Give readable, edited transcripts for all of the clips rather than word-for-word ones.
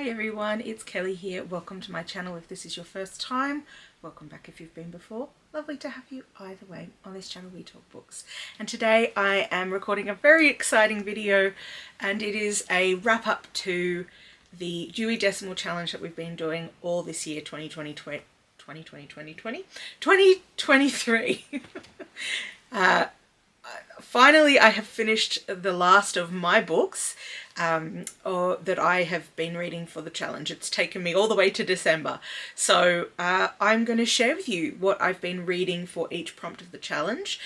Hi everyone, it's Kelly here. Welcome to my channel if this is your first time. Welcome back if you've been before. Lovely to have you either way. On this channel we talk books. And today I am recording a very exciting video, and it is a wrap up to the Dewey Decimal Challenge that we've been doing all this year, 2023. Finally, I have finished the last of my books that I have been reading for the challenge. It's taken me all the way to December. So I'm going to share with you what I've been reading for each prompt of the challenge.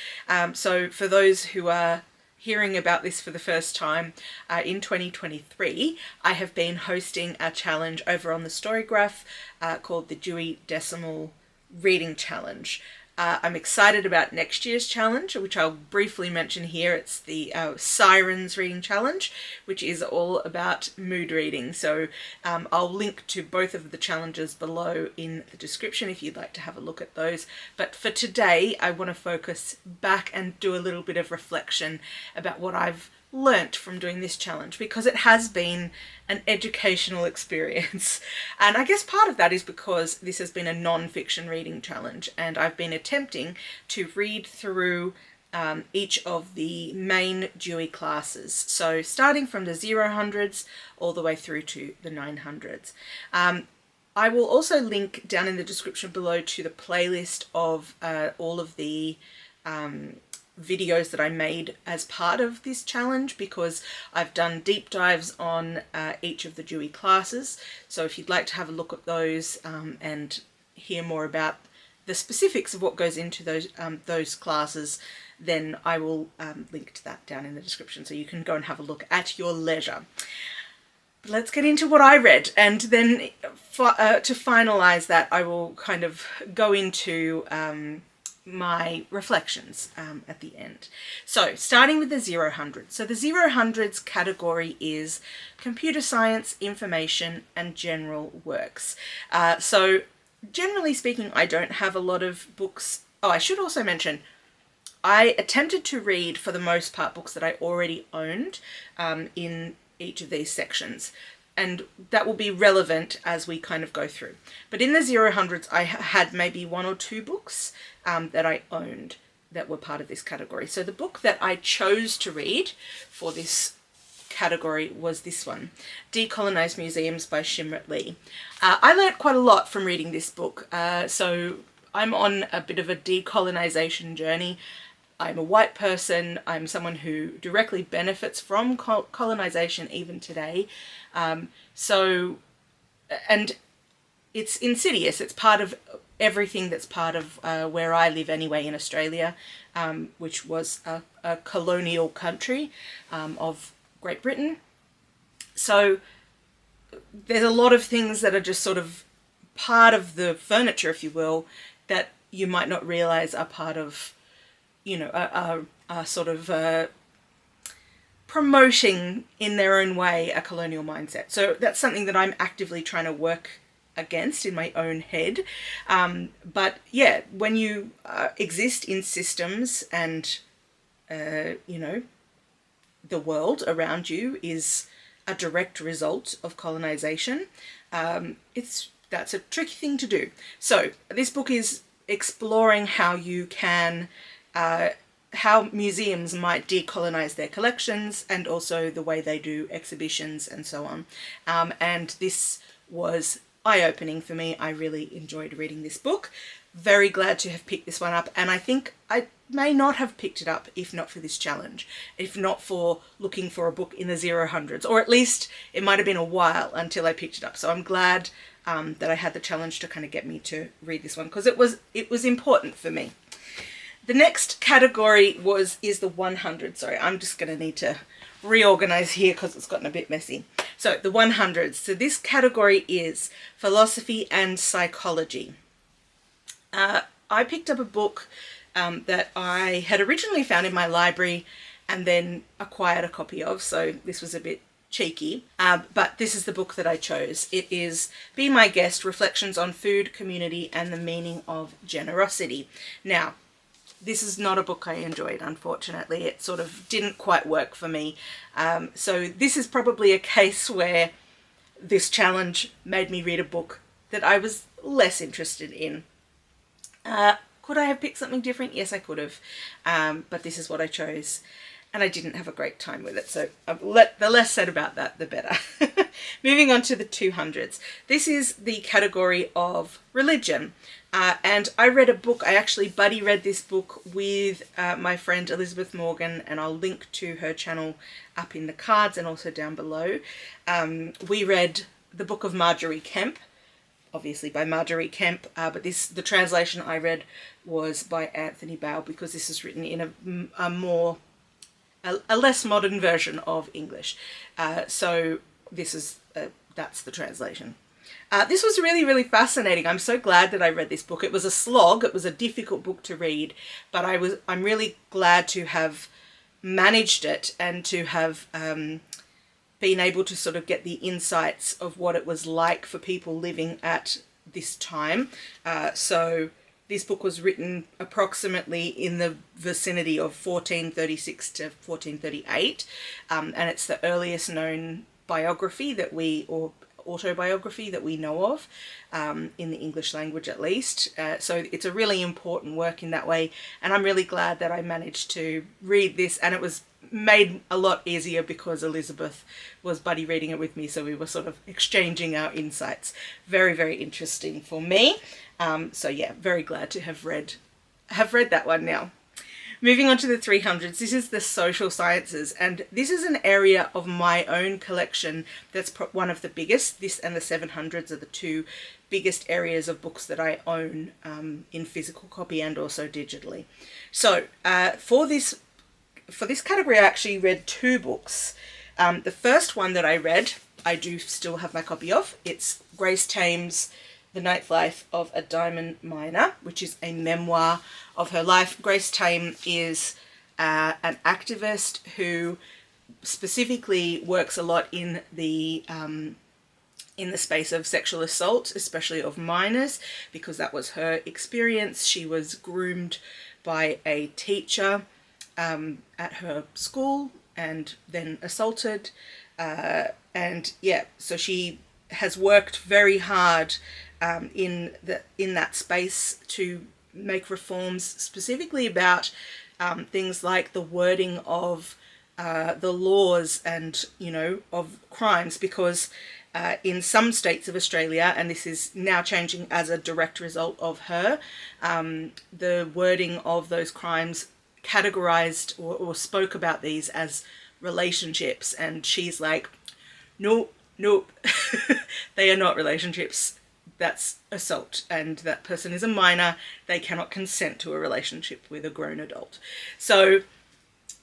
So for those who are hearing about this for the first time, in 2023, I have been hosting a challenge over on the Storygraph called the Dewey Decimal Reading Challenge. I'm excited about next year's challenge, which I'll briefly mention here. It's the Sirens Reading Challenge, which is all about mood reading. So I'll link to both of the challenges below in the description if you'd like to have a look at those. But for today, I want to focus back and do a little bit of reflection about what I've learnt from doing this challenge, because it has been an educational experience. And I guess part of that is because this has been a non-fiction reading challenge, and I've been attempting to read through each of the main Dewey classes. So starting from the 000s all the way through to the 900s. I will also link down in the description below to the playlist of all of the videos that I made as part of this challenge, because I've done deep dives on each of the Dewey classes. So if you'd like to have a look at those and hear more about the specifics of what goes into those classes, then I will link to that down in the description, so you can go and have a look at your leisure. But let's get into what I read, and then to finalize that, I will kind of go into my reflections at the end. So starting with the 000s. So the 000s category is computer science, information, and general works. So generally speaking, I don't have a lot of books. Oh, I should also mention, I attempted to read, for the most part, books that I already owned in each of these sections. And that will be relevant as we kind of go through. But in the 000s, I had maybe one or two books that I owned that were part of this category. So the book that I chose to read for this category was this one, Decolonize Museums by Shimrit. I learnt quite a lot from reading this book. So I'm on a bit of a decolonization journey. I'm a white person. I'm someone who directly benefits from colonization even today. And it's insidious. It's part of everything that's part of where I live anyway in Australia, which was a colonial country of Great Britain. So there's a lot of things that are just sort of part of the furniture, if you will, that you might not realize are part of, you know, a sort of promoting in their own way a colonial mindset. So that's something that I'm actively trying to work against in my own head. But yeah, when you exist in systems and, you know, the world around you is a direct result of colonization, that's a tricky thing to do. So this book is exploring how you can how museums might decolonize their collections, and also the way they do exhibitions and so on. And this was eye-opening for me. I really enjoyed reading this book. Very glad to have picked this one up, and I think I may not have picked it up if not for this challenge, if not for looking for a book in the 000s, or at least it might have been a while until I picked it up. So I'm glad that I had the challenge to kind of get me to read this one, because it was important for me. The next category is the 100. Sorry, I'm just going to need to reorganize here because it's gotten a bit messy. So the 100s. So this category is philosophy and psychology. I picked up a book that I had originally found in my library and then acquired a copy of. So this was a bit cheeky, but this is the book that I chose. It is Be My Guest, Reflections on Food, Community, and the Meaning of Generosity. Now, this is not a book I enjoyed, unfortunately. It sort of didn't quite work for me. So this is probably a case where this challenge made me read a book that I was less interested in. Could I have picked something different? Yes, I could have. But this is what I chose. And I didn't have a great time with it. So the less said about that, the better. Moving on to the 200s. This is the category of religion. And I read a book. I actually buddy read this book with my friend Elizabeth Morgan, and I'll link to her channel up in the cards and also down below. We read the book of Margery Kempe, obviously by Margery Kempe, but the translation I read was by Anthony Basil, because this is written in a less modern version of English. So this is that's the translation. This was really, really fascinating. I'm so glad that I read this book. It was a slog. It was a difficult book to read, but I'm really glad to have managed it and to have been able to sort of get the insights of what it was like for people living at this time. So this book was written approximately in the vicinity of 1436 to 1438, and it's the earliest known biography or autobiography that we know of, in the English language at least. So it's a really important work in that way, and I'm really glad that I managed to read this, and it was made a lot easier because Elizabeth was buddy reading it with me, so we were sort of exchanging our insights. Very, very interesting for me. So yeah, very glad to have read that one now. Moving on to the 300s, this is the social sciences, and this is an area of my own collection that's one of the biggest. This and the 700s are the two biggest areas of books that I own in physical copy and also digitally. So for this category, I actually read two books. The first one that I read, I do still have my copy of. It's Grace Tame's The Ninth Life of a Diamond Miner, which is a memoir of her life. Grace Tame is an activist who specifically works a lot in the space of sexual assault, especially of minors, because that was her experience. She was groomed by a teacher at her school and then assaulted. And yeah, so she has worked very hard in that space to make reforms specifically about things like the wording of the laws and, of crimes, because in some states of Australia, and this is now changing as a direct result of her, the wording of those crimes categorized or spoke about these as relationships, and she's like, nope, they are not relationships. That's assault, and that person is a minor. They cannot consent to a relationship with a grown adult. So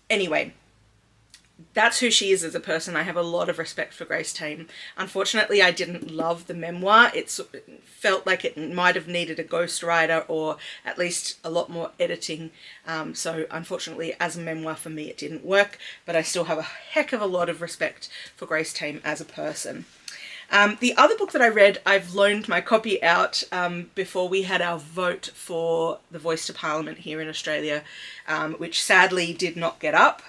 anyway, that's who she is as a person. I have a lot of respect for Grace Tame. Unfortunately, I didn't love the memoir. It felt like it might have needed a ghostwriter or at least a lot more editing. So unfortunately, as a memoir for me, it didn't work, but I still have a heck of a lot of respect for Grace Tame as a person. The other book that I read, I've loaned my copy out before we had our vote for the Voice to Parliament here in Australia, which sadly did not get up.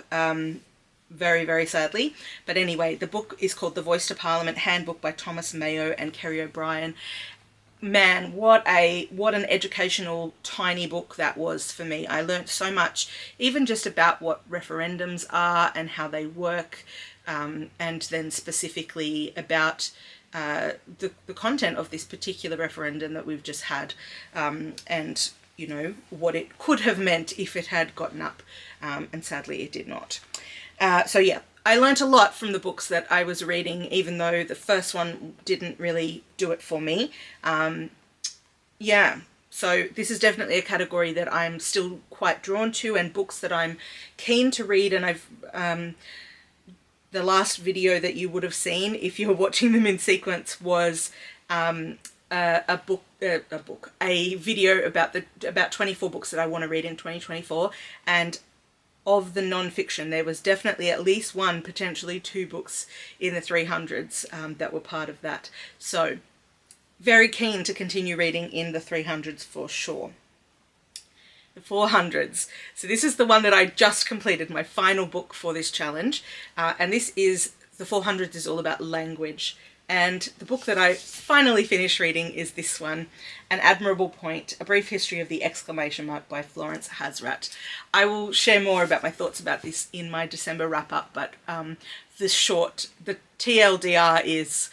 Very, very sadly. But anyway, the book is called The Voice to Parliament, Handbook by Thomas Mayo and Kerry O'Brien. Man, what an educational tiny book that was for me. I learnt so much, even just about what referendums are and how they work, and then specifically about the content of this particular referendum that we've just had, and what it could have meant if it had gotten up, and sadly it did not. So yeah, I learnt a lot from the books that I was reading, even though the first one didn't really do it for me. Yeah, so this is definitely a category that I'm still quite drawn to, and books that I'm keen to read. And I've the last video that you would have seen, if you're watching them in sequence, was a video about 24 books that I want to read in 2024, and of the non-fiction, there was definitely at least one, potentially two books in the 300s that were part of that. So very keen to continue reading in the 300s for sure. The 400s. So this is the one that I just completed, my final book for this challenge. And this is, the 400s is all about language And the book that I finally finished reading is this one, An Admirable Point, A Brief History of the Exclamation Mark by Florence Hazrat. I will share more about my thoughts about this in my December wrap-up, but the TLDR is...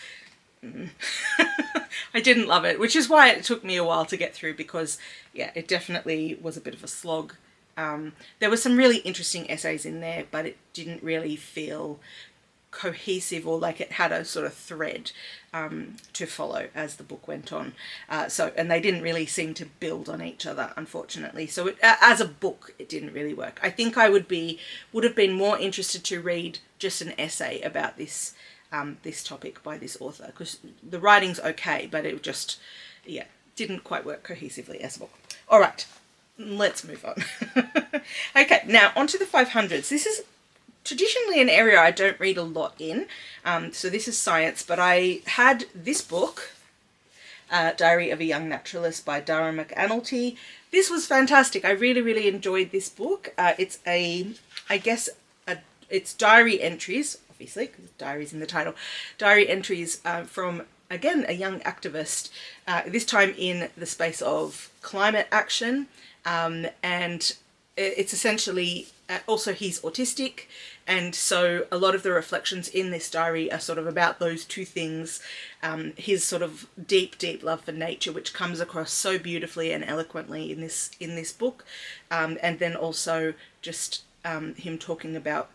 I didn't love it, which is why it took me a while to get through, because, yeah, it definitely was a bit of a slog. There were some really interesting essays in there, but it didn't really feel cohesive or like it had a sort of thread to follow as the book went on. And they didn't really seem to build on each other, unfortunately. So as a book, it didn't really work. I think I would have been more interested to read just an essay about this this topic by this author, because the writing's okay, but it just, yeah, didn't quite work cohesively as a book. All right, let's move on. Okay, now onto the 500s. This is traditionally an area I don't read a lot in, so this is science, but I had this book, Diary of a Young Naturalist by Dara McAnulty. This was fantastic. I really, really enjoyed this book. It's it's diary entries, obviously, because diary's in the title. Diary entries from, again, a young activist, this time in the space of climate action, and it's essentially, also he's autistic, and so a lot of the reflections in this diary are sort of about those two things, his sort of deep, deep love for nature, which comes across so beautifully and eloquently in this book, and then also just him talking about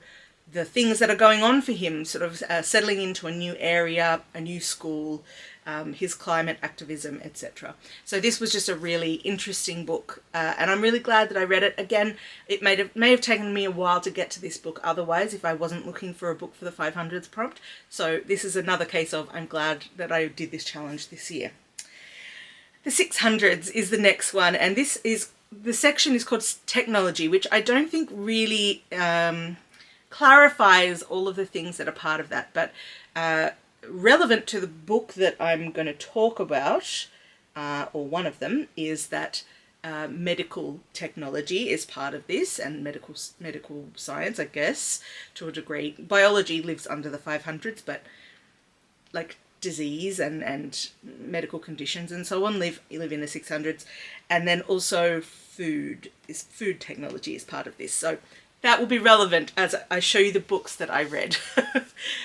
the things that are going on for him, sort of settling into a new area, a new school, his climate activism, etc. So this was just a really interesting book, and I'm really glad that I read it. Again, it may have taken me a while to get to this book otherwise if I wasn't looking for a book for the 500s prompt. So this is another case of I'm glad that I did this challenge this year. The 600s is the next one, and the section is called Technology, which I don't think really clarifies all of the things that are part of that, but relevant to the book that I'm going to talk about, or one of them, is that medical technology is part of this, and medical science, I guess, to a degree. Biology lives under the 500s, but like disease and medical conditions and so on live in the 600s. And then also food technology is part of this. So that will be relevant as I show you the books that I read.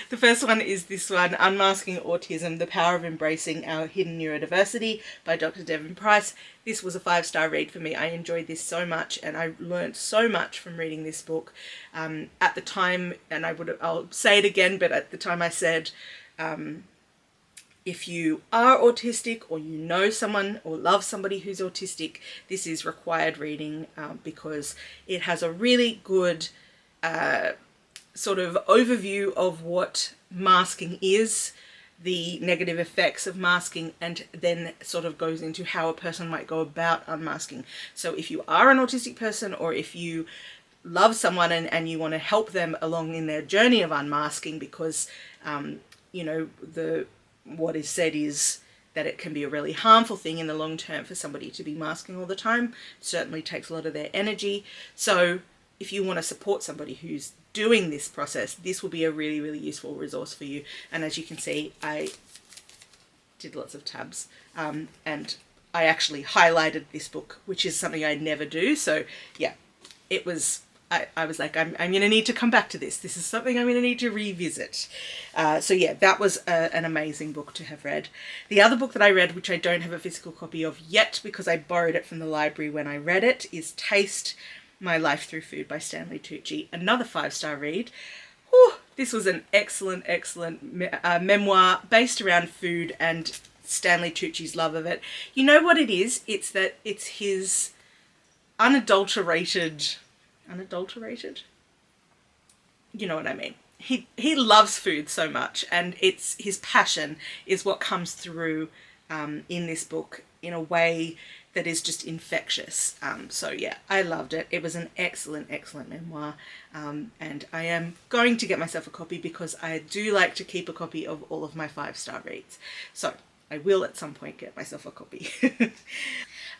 The first one is this one, Unmasking Autism, The Power of Embracing Our Hidden Neurodiversity by Dr. Devon Price. This was a 5-star read for me. I enjoyed this so much, and I learned so much from reading this book. At the time, and I'll say it again, but at the time I said, if you are autistic, or you know someone or love somebody who's autistic, this is required reading, because it has a really good sort of overview of what masking is, the negative effects of masking, and then sort of goes into how a person might go about unmasking. So if you are an autistic person, or if you love someone and you want to help them along in their journey of unmasking, because you know, what is said is that it can be a really harmful thing in the long term for somebody to be masking all the time. It certainly takes a lot of their energy. So if you want to support somebody who's doing this process, this will be a really, really useful resource for you. And as you can see, I did lots of tabs, and I actually highlighted this book, which is something I never do. So yeah, it was... I was like, I'm going to need to come back to this. This is something I'm going to need to revisit. So yeah, that was an amazing book to have read. The other book that I read, which I don't have a physical copy of yet because I borrowed it from the library when I read it, is Taste My Life Through Food by Stanley Tucci. Another 5-star read. Whew, this was an excellent, excellent memoir based around food and Stanley Tucci's love of it. You know what it is? It's that it's his unadulterated, you know what I mean. He loves food so much, and it's his passion is what comes through in this book in a way that is just infectious. So yeah, I loved it. It was an excellent, excellent memoir, and I am going to get myself a copy because I do like to keep a copy of all of my 5-star reads. So I will at some point get myself a copy.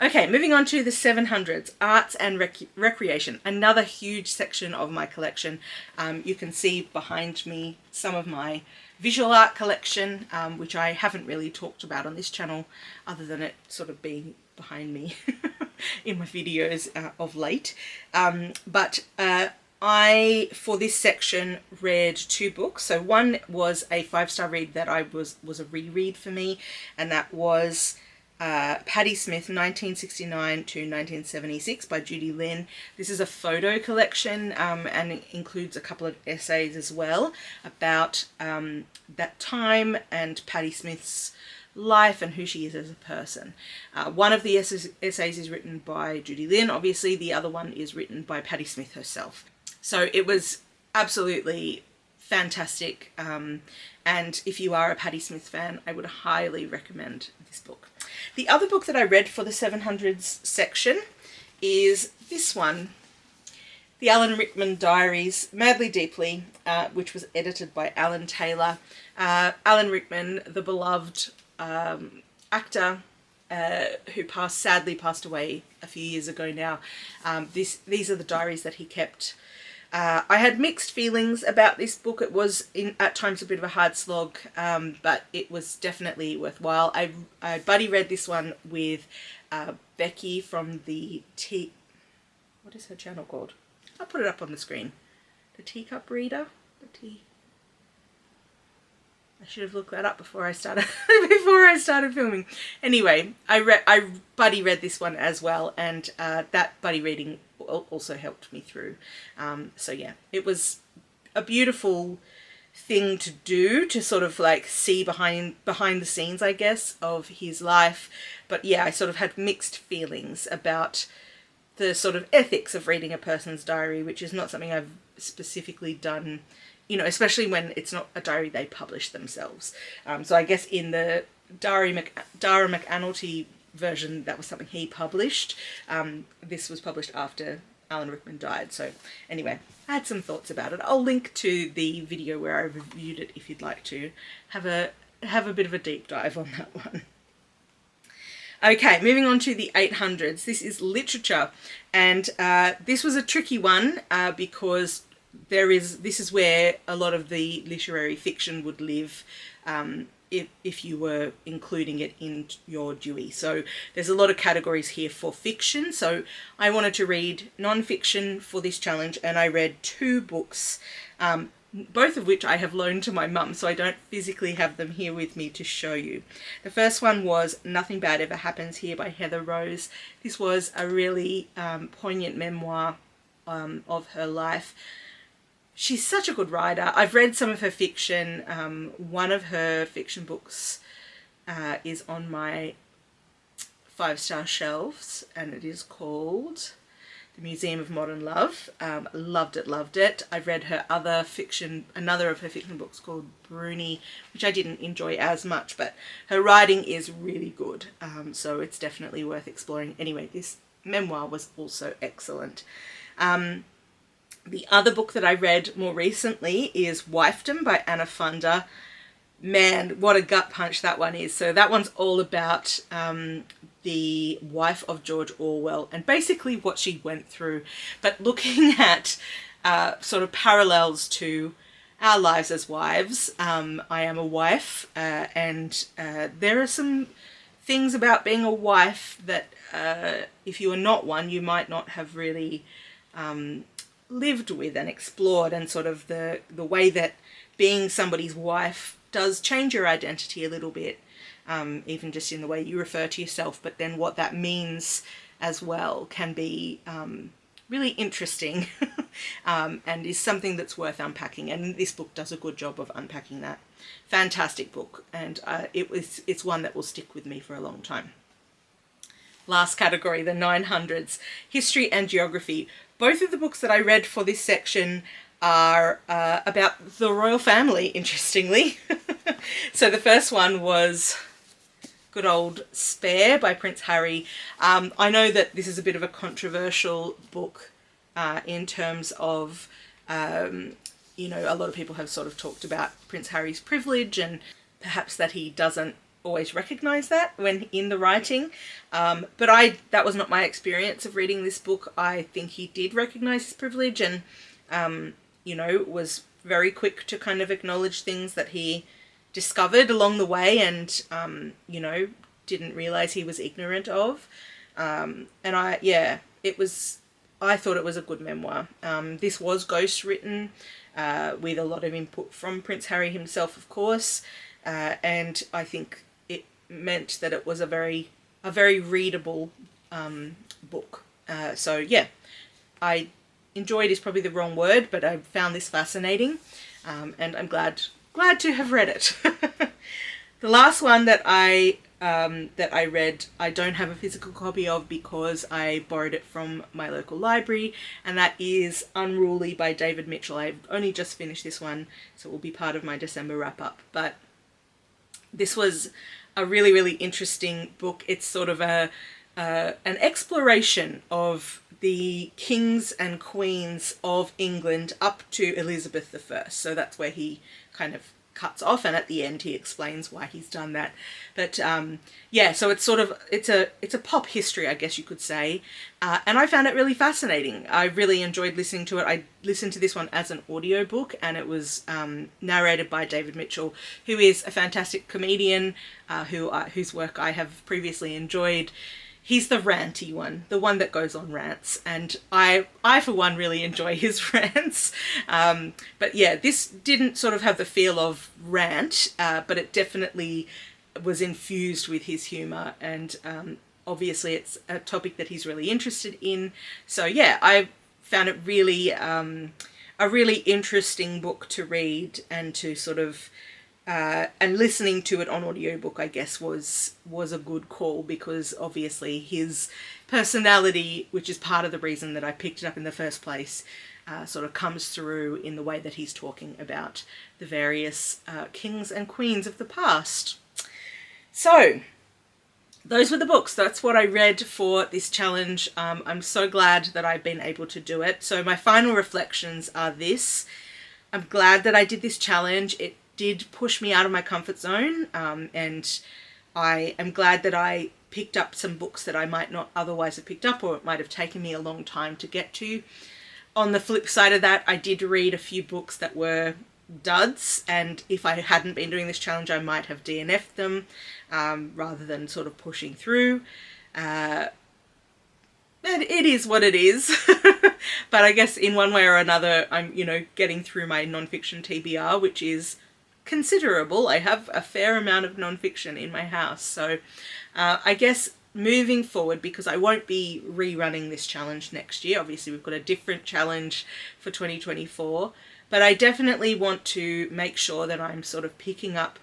Okay, moving on to the 700s, Arts and Recreation, another huge section of my collection. You can see behind me some of my visual art collection, which I haven't really talked about on this channel other than it sort of being behind me in my videos of late. I, for this section, read 2 books. So one was a 5-star read that was a reread for me, and that was Patti Smith, 1969 to 1976 by Judy Linn. This is a photo collection and it includes a couple of essays as well about that time and Patti Smith's life and who she is as a person. One of the essays is written by Judy Linn, obviously. The other one is written by Patti Smith herself. So it was absolutely fantastic. And if you are a Patti Smith fan, I would highly recommend this book. The other book that I read for the 700s section is this one, the Alan Rickman Diaries, Madly Deeply, which was edited by Alan Taylor. Alan Rickman, the beloved actor who sadly passed away a few years ago now. These are the diaries that he kept. I had mixed feelings about this book. It was at times a bit of a hard slog, but it was definitely worthwhile. I buddy read this one with Becky from the what is her channel called? I'll put it up on the screen. The Teacup Reader? I should have looked that up before I started filming. Anyway, I buddy read this one as well, and that buddy reading also helped me through. So yeah, it was a beautiful thing to do, to sort of like see behind the scenes, I guess, of his life. But yeah, I sort of had mixed feelings about the sort of ethics of reading a person's diary, which is not something I've specifically done, you know, especially when it's not a diary they publish themselves. So I guess in the Dara McAnulty version, that was something he published. This was published after Alan Rickman died. So anyway, I had some thoughts about it. I'll link to the video where I reviewed it if you'd like to have a bit of a deep dive on that one. Okay, moving on to the 800s. This is literature, and this was a tricky one because this is where a lot of the literary fiction would live if you were including it in your Dewey. So there's a lot of categories here for fiction. So I wanted to read non-fiction for this challenge, and I read 2 books, both of which I have loaned to my mum, so I don't physically have them here with me to show you. The first one was Nothing Bad Ever Happens Here by Heather Rose. This was a really poignant memoir of her life. She's such a good writer. I've read some of her fiction. One of her fiction books is on my 5-star shelves, and it is called The Museum of Modern Love. Loved it. I've read her other fiction, another of her fiction books called Bruni, which I didn't enjoy as much, but her writing is really good. So it's definitely worth exploring. Anyway, this memoir was also excellent. The other book that I read more recently is Wifedom by Anna Funder. Man, what a gut punch that one is. So that one's all about the wife of George Orwell and basically what she went through, but looking at sort of parallels to our lives as wives. I am a wife, and there are some things about being a wife that if you are not one, you might not have really lived with and explored, and sort of the way that being somebody's wife does change your identity a little bit, even just in the way you refer to yourself, but then what that means as well can be really interesting and is something that's worth unpacking, and this book does a good job of unpacking that. Fantastic book, and it's one that will stick with me for a long time. Last category, the 900s, history and geography. Both of the books that I read for this section are about the royal family, interestingly. So the first one was good old Spare by Prince Harry. I know that this is a bit of a controversial book in terms of, you know, a lot of people have sort of talked about Prince Harry's privilege and perhaps that he doesn't always recognize that when in the writing, but that was not my experience of reading this book. I think he did recognize his privilege and you know, was very quick to kind of acknowledge things that he discovered along the way and, you know, didn't realise he was ignorant of. And I thought it was a good memoir. This was ghost written with a lot of input from Prince Harry himself, of course, and I think it meant that it was a very readable book. So yeah, I enjoyed is probably the wrong word, but I found this fascinating, and I'm glad to have read it. The last one that I read, I don't have a physical copy of because I borrowed it from my local library, and that is Unruly by David Mitchell. I've only just finished this one, so it will be part of my December wrap-up. But this was a really interesting book. It's sort of an exploration of the kings and queens of England up to Elizabeth I. So that's where he kind of cuts off, and at the end he explains why he's done that. But yeah, so it's sort of it's a pop history, I guess you could say, and I found it really fascinating. I really enjoyed listening to it. I listened to this one as an audiobook, and it was narrated by David Mitchell, who is a fantastic comedian whose work I have previously enjoyed. He's the ranty one, the one that goes on rants, and I for one really enjoy his rants. But yeah, this didn't sort of have the feel of rant, but it definitely was infused with his humour, and obviously it's a topic that he's really interested in. So yeah, I found it really a really interesting book to read and to sort of and listening to it on audiobook, I guess, was a good call, because obviously his personality, which is part of the reason that I picked it up in the first place, sort of comes through in the way that he's talking about the various kings and queens of the past. So those were the books. That's what I read for this challenge. I'm so glad that I've been able to do it. So my final reflections are this. I'm glad that I did this challenge. It did push me out of my comfort zone, and I am glad that I picked up some books that I might not otherwise have picked up, or it might have taken me a long time to get to. On the flip side of that, I did read a few books that were duds, and if I hadn't been doing this challenge, I might have DNF'd them rather than sort of pushing through. It is what it is. But I guess in one way or another, I'm, you know, getting through my non-fiction TBR, which is considerable. I have a fair amount of non-fiction in my house. So I guess moving forward, because I won't be rerunning this challenge next year, obviously we've got a different challenge for 2024, but I definitely want to make sure that I'm sort of picking up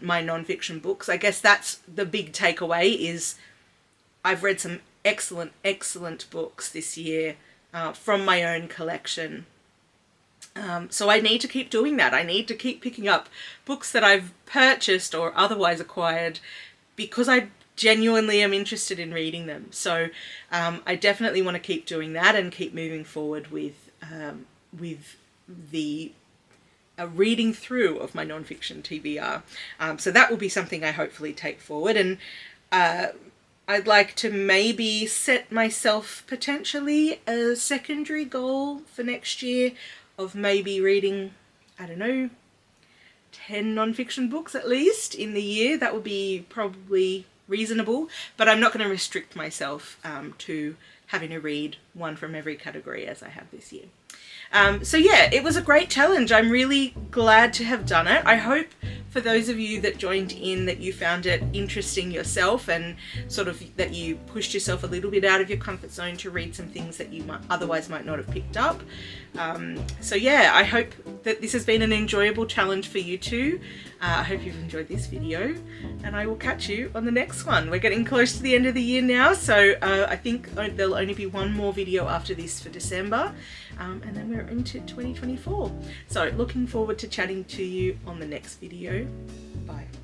my non-fiction books. I guess that's the big takeaway, is I've read some excellent books this year from my own collection. So I need to keep doing that. I need to keep picking up books that I've purchased or otherwise acquired because I genuinely am interested in reading them. So I definitely want to keep doing that and keep moving forward with the reading through of my non-fiction TBR. So that will be something I hopefully take forward. And I'd like to maybe set myself potentially a secondary goal for next year of maybe reading, I don't know, 10 non-fiction books at least in the year. That would be probably reasonable, but I'm not going to restrict myself to having to read one from every category as I have this year. So yeah, it was a great challenge. I'm really glad to have done it. I hope for those of you that joined in that you found it interesting yourself, and sort of that you pushed yourself a little bit out of your comfort zone to read some things that you otherwise might not have picked up. So yeah, I hope that this has been an enjoyable challenge for you too. I hope you've enjoyed this video, and I will catch you on the next one. We're getting close to the end of the year now, so I think there'll only be one more video after this for December, and then we're into 2024. So looking forward to chatting to you on the next video. Bye.